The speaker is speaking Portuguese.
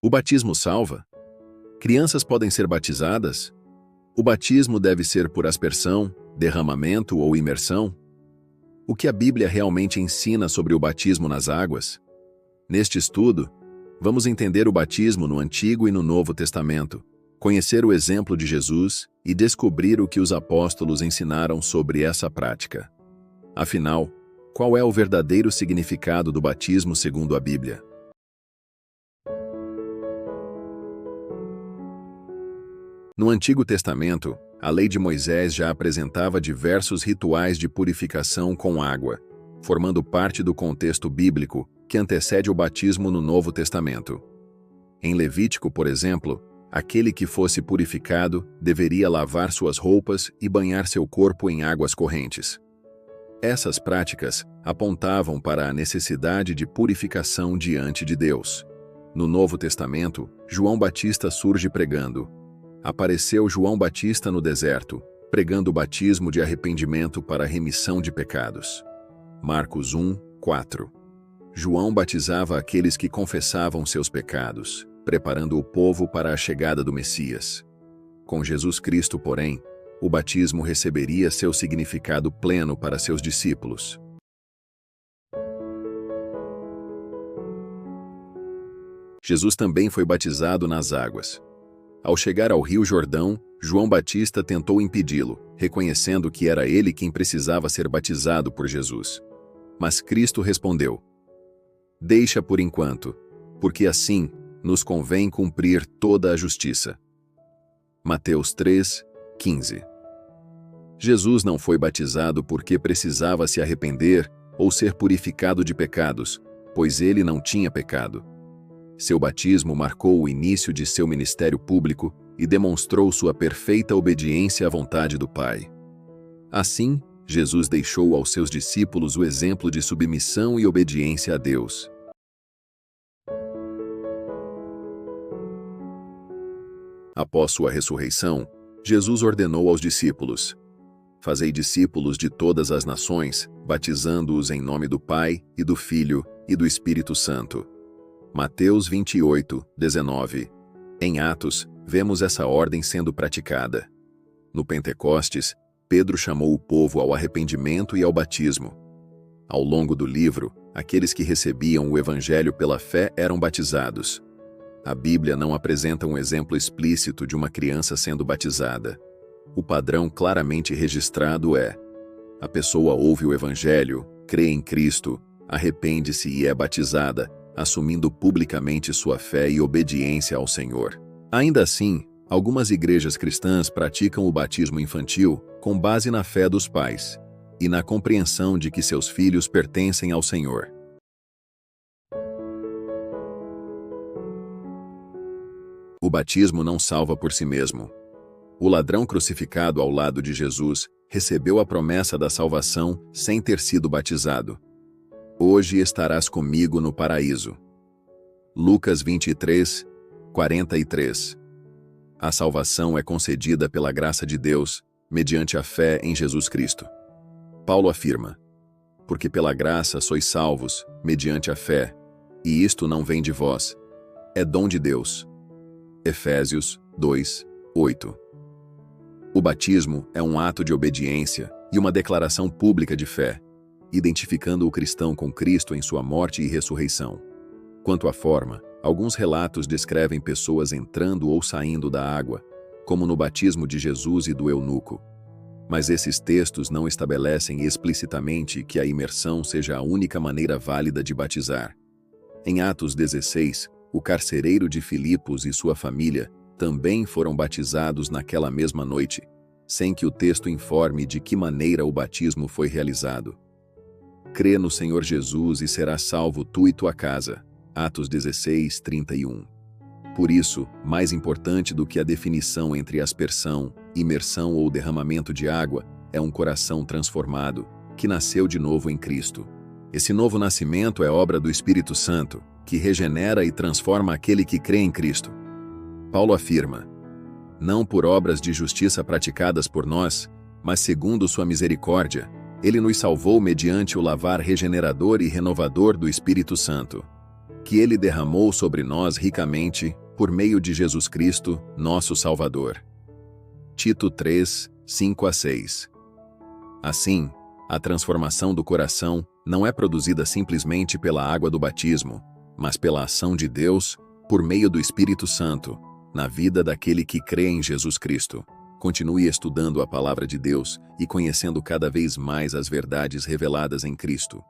O batismo salva? Crianças podem ser batizadas? O batismo deve ser por aspersão, derramamento ou imersão? O que a Bíblia realmente ensina sobre o batismo nas águas? Neste estudo, vamos entender o batismo no Antigo e no Novo Testamento, conhecer o exemplo de Jesus e descobrir o que os apóstolos ensinaram sobre essa prática. Afinal, qual é o verdadeiro significado do batismo segundo a Bíblia? No Antigo Testamento, a lei de Moisés já apresentava diversos rituais de purificação com água, formando parte do contexto bíblico que antecede o batismo no Novo Testamento. Em Levítico, por exemplo, aquele que fosse purificado deveria lavar suas roupas e banhar seu corpo em águas correntes. Essas práticas apontavam para a necessidade de purificação diante de Deus. No Novo Testamento, João Batista surge pregando: apareceu João Batista no deserto, pregando o batismo de arrependimento para a remissão de pecados. Marcos 1, 4. João batizava aqueles que confessavam seus pecados, preparando o povo para a chegada do Messias. Com Jesus Cristo, porém, o batismo receberia seu significado pleno para seus discípulos. Jesus também foi batizado nas águas. Ao chegar ao Rio Jordão, João Batista tentou impedi-lo, reconhecendo que era ele quem precisava ser batizado por Jesus. Mas Cristo respondeu: deixa por enquanto, porque assim nos convém cumprir toda a justiça. Mateus 3, 15. Jesus não foi batizado porque precisava se arrepender ou ser purificado de pecados, pois ele não tinha pecado. Seu batismo marcou o início de seu ministério público e demonstrou sua perfeita obediência à vontade do Pai. Assim, Jesus deixou aos seus discípulos o exemplo de submissão e obediência a Deus. Após sua ressurreição, Jesus ordenou aos discípulos: fazei discípulos de todas as nações, batizando-os em nome do Pai, e do Filho, e do Espírito Santo. Mateus 28, 19. Em Atos, vemos essa ordem sendo praticada. No Pentecostes, Pedro chamou o povo ao arrependimento e ao batismo. Ao longo do livro, aqueles que recebiam o Evangelho pela fé eram batizados. A Bíblia não apresenta um exemplo explícito de uma criança sendo batizada. O padrão claramente registrado é: a pessoa ouve o Evangelho, crê em Cristo, arrepende-se e é batizada, assumindo publicamente sua fé e obediência ao Senhor. Ainda assim, algumas igrejas cristãs praticam o batismo infantil com base na fé dos pais e na compreensão de que seus filhos pertencem ao Senhor. O batismo não salva por si mesmo. O ladrão crucificado ao lado de Jesus recebeu a promessa da salvação sem ter sido batizado. Hoje estarás comigo no paraíso. Lucas 23, 43. A salvação é concedida pela graça de Deus, mediante a fé em Jesus Cristo. Paulo afirma: porque pela graça sois salvos, mediante a fé, e isto não vem de vós, é dom de Deus. Efésios 2, 8. O batismo é um ato de obediência e uma declaração pública de fé, identificando o cristão com Cristo em sua morte e ressurreição. Quanto à forma, alguns relatos descrevem pessoas entrando ou saindo da água, como no batismo de Jesus e do eunuco. Mas esses textos não estabelecem explicitamente que a imersão seja a única maneira válida de batizar. Em Atos 16, o carcereiro de Filipos e sua família também foram batizados naquela mesma noite, sem que o texto informe de que maneira o batismo foi realizado. Crê no Senhor Jesus e serás salvo tu e tua casa. Atos 16, 31. Por isso, mais importante do que a definição entre aspersão, imersão ou derramamento de água, é um coração transformado, que nasceu de novo em Cristo. Esse novo nascimento é obra do Espírito Santo, que regenera e transforma aquele que crê em Cristo. Paulo afirma: não por obras de justiça praticadas por nós, mas segundo sua misericórdia, ele nos salvou mediante o lavar regenerador e renovador do Espírito Santo. que Ele derramou sobre nós ricamente, por meio de Jesus Cristo, nosso Salvador. Tito 3, 5-6. Assim, a transformação do coração não é produzida simplesmente pela água do batismo, mas pela ação de Deus, por meio do Espírito Santo, na vida daquele que crê em Jesus Cristo. Continue estudando a palavra de Deus e conhecendo cada vez mais as verdades reveladas em Cristo.